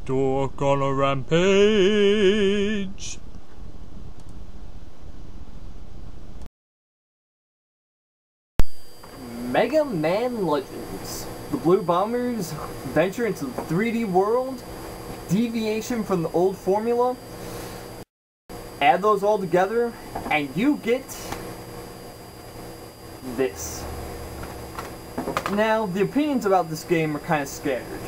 Dork on a rampage. MegaMan Legends. The Blue Bombers venture into the 3D world, deviation from the old formula. Add those all together, and you get this. Now, the opinions about this game are kind of scattered.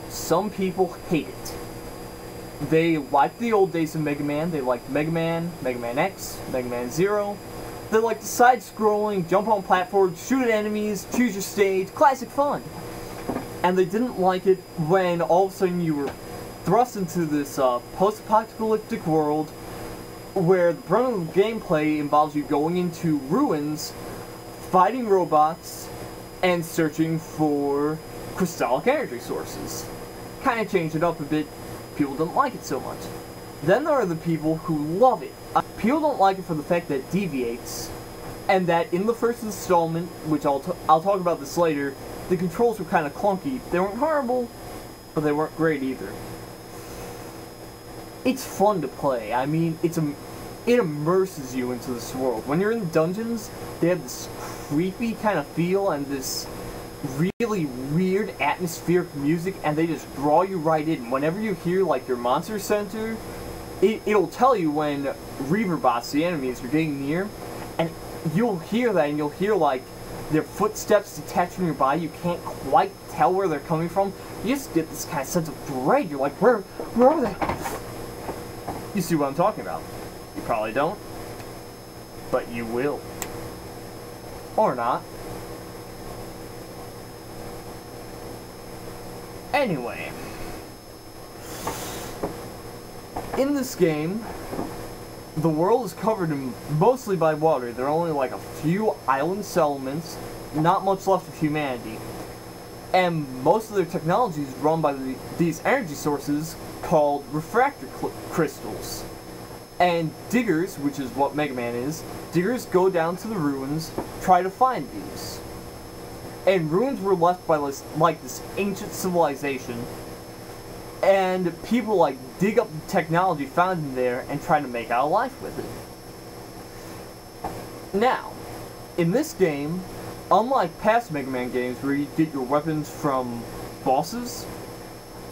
Some people hate it. They like the old days of Mega Man. They like Mega Man, Mega Man X, Mega Man Zero. They like the side-scrolling, jump on platforms, shoot at enemies, choose your stage, classic fun. And they didn't like it when all of a sudden you were thrust into this post-apocalyptic world where the brunt of the gameplay involves you going into ruins, fighting robots, and searching for crystallic energy sources. Kind of changed it up a bit. People don't like it so much. Then there are the people who love it. People don't like it for the fact that it deviates, and that in the first installment, which I'll talk about this later, the controls were kind of clunky. They weren't horrible, but they weren't great either. It's fun to play. I mean, it immerses you into this world. When you're in the dungeons, they have this creepy kind of feel and this really weird atmospheric music, and they just draw you right in. Whenever you hear like your monster center, it'll tell you when Reaver bots, the enemies, are getting near, and you'll hear that, and you'll hear like their footsteps detached from your body. You can't quite tell where they're coming from. You just get this kind of sense of dread. You're like, where are they? You see what I'm talking about? You probably don't, but you will. Or not. Anyway, in this game, the world is covered mostly by water. There are only like a few island settlements, not much left of humanity. And most of their technology is run by these energy sources called refractor crystals. And diggers, which is what Mega Man is, diggers go down to the ruins, try to find these. And ruins were left by this ancient civilization, and people like dig up the technology found in there and try to make out a life with it. Now, in this game, unlike past Mega Man games where you get your weapons from bosses,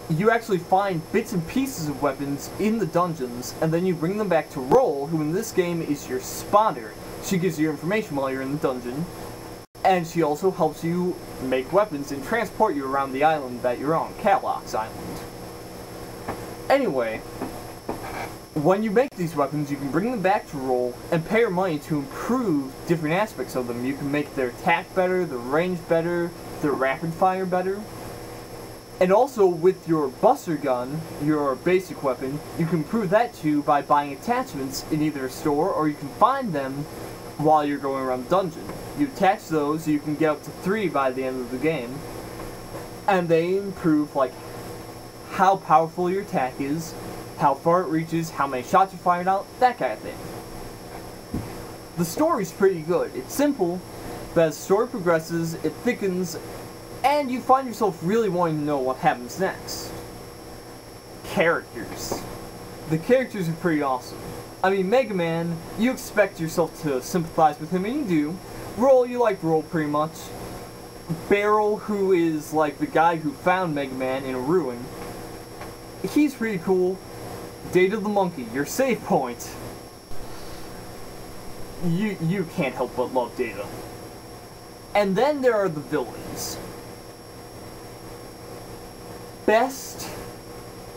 you actually find bits and pieces of weapons in the dungeons, and then you bring them back to Roll, who in this game is your spotter. She gives you information while you're in the dungeon, and she also helps you make weapons and transport you around the island that you're on, Catlock's Island. Anyway, when you make these weapons, you can bring them back to Roll and pay your money to improve different aspects of them. You can make their attack better, their range better, their rapid fire better. And also with your Buster Gun, your basic weapon, you can improve that too by buying attachments in either a store, or you can find them while you're going around the dungeon. You attach those, you can get up to 3 by the end of the game, and they improve like how powerful your attack is, how far it reaches, how many shots you fired out, that kind of thing. The story's pretty good. It's simple, but as the story progresses, it thickens, and you find yourself really wanting to know what happens next. Characters. The characters are pretty awesome. I mean, Mega Man, you expect yourself to sympathize with him, and you do. Roll, you like Roll pretty much. Barrel, who is like the guy who found Mega Man in a ruin, he's pretty cool. Data the Monkey, your save point. You can't help but love Data. And then there are the villains. Best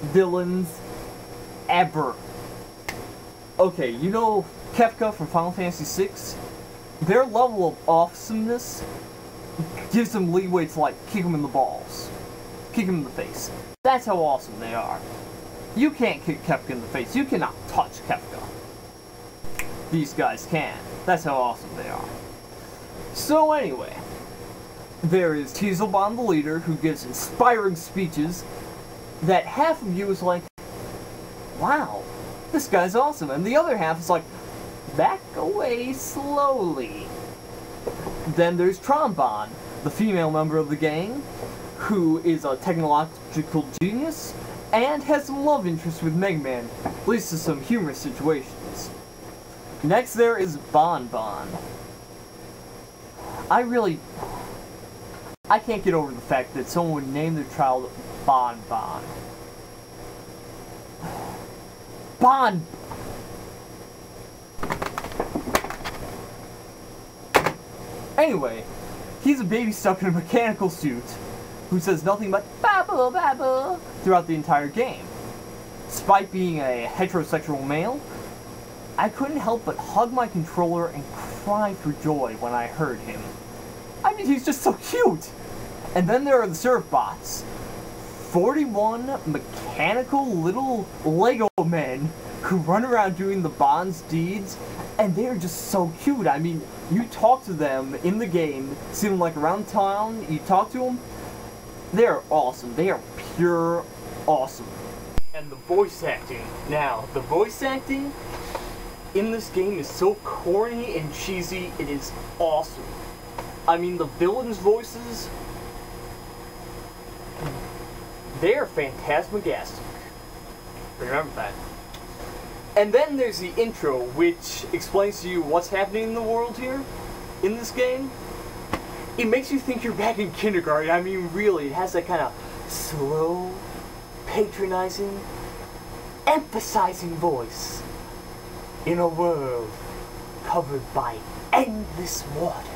villains ever. Okay, you know Kefka from Final Fantasy VI? Their level of awesomeness gives them leeway to, like, kick them in the balls. Kick them in the face. That's how awesome they are. You can't kick Kefka in the face. You cannot touch Kefka. These guys can. That's how awesome they are. So anyway, there is Teaselbon the leader, who gives inspiring speeches that half of you is like, wow, this guy's awesome, and the other half is like, back away slowly. Then there's Trombone, the female member of the gang, who is a technological genius and has some love interest with MegaMan, leads to some humorous situations. Next there is Bon Bon. I can't get over the fact that someone would name their child Bon Bon. Bon! Anyway, he's a baby stuck in a mechanical suit who says nothing but babble babble throughout the entire game. Despite being a heterosexual male, I couldn't help but hug my controller and cry for joy when I heard him. I mean, he's just so cute! And then there are the surf bots. 41 mechanical little Lego men who run around doing the Bond's deeds, and they're just so cute. I mean, you talk to them in the game, see them like around town, you talk to them, they're awesome. They are pure awesome. And the voice acting. Now, the voice acting in this game is so corny and cheesy, it is awesome. I mean, the villains' voices, they're fantastic. Remember that. And then there's the intro, which explains to you what's happening in the world here, in this game. It makes you think you're back in kindergarten. I mean, really, it has that kind of slow, patronizing, emphasizing voice. In a world covered by endless water.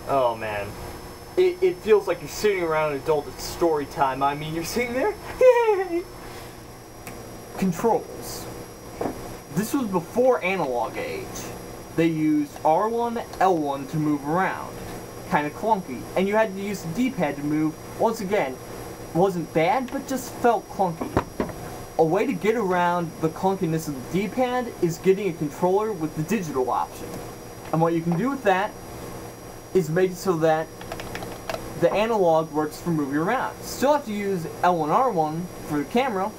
Oh man. It feels like you're sitting around an adult at story time. I mean, you're sitting there, yay! Controls. This was before analog age. They used R1, L1 to move around. Kinda clunky. And you had to use the D-pad to move. Once again, wasn't bad, but just felt clunky. A way to get around the clunkiness of the D-pad is getting a controller with the digital option. And what you can do with that is make it so that the analog works for moving around. Still have to use L1, R1 for the camera,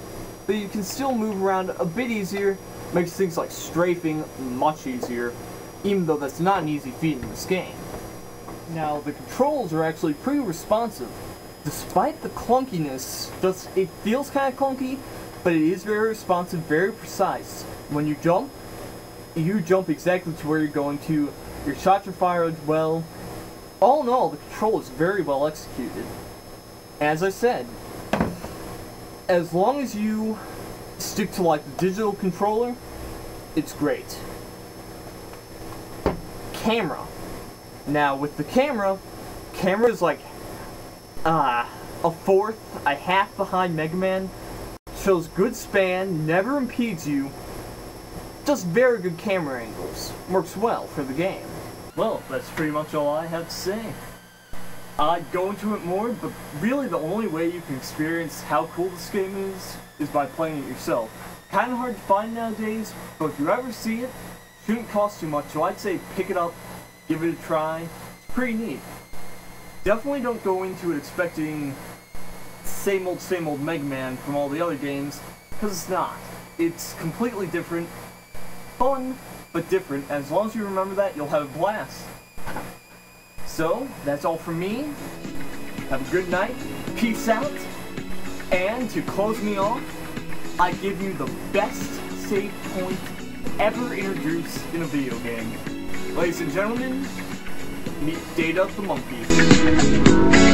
but you can still move around a bit easier, makes things like strafing much easier, even though that's not an easy feat in this game. Now, the controls are actually pretty responsive. Despite the clunkiness, it feels kind of clunky, but it is very responsive, very precise. When you jump exactly to where you're going to, your shots are fired well. All in all, the control is very well executed. As I said, as long as you stick to like the digital controller, it's great. Camera. Now with the camera is like a fourth, a half behind MegaMan. Shows good span, never impedes you. Just very good camera angles. Works well for the game. Well, that's pretty much all I have to say. I'd go into it more, but really the only way you can experience how cool this game is by playing it yourself. Kinda hard to find nowadays, but if you ever see it, shouldn't cost too much, so I'd say pick it up, give it a try. It's pretty neat. Definitely don't go into it expecting same old MegaMan from all the other games, because it's not. It's completely different, fun, but different. As long as you remember that, you'll have a blast. So, that's all from me. Have a good night, peace out, and to close me off, I give you the best save point ever introduced in a video game. Ladies and gentlemen, meet Data the Monkey.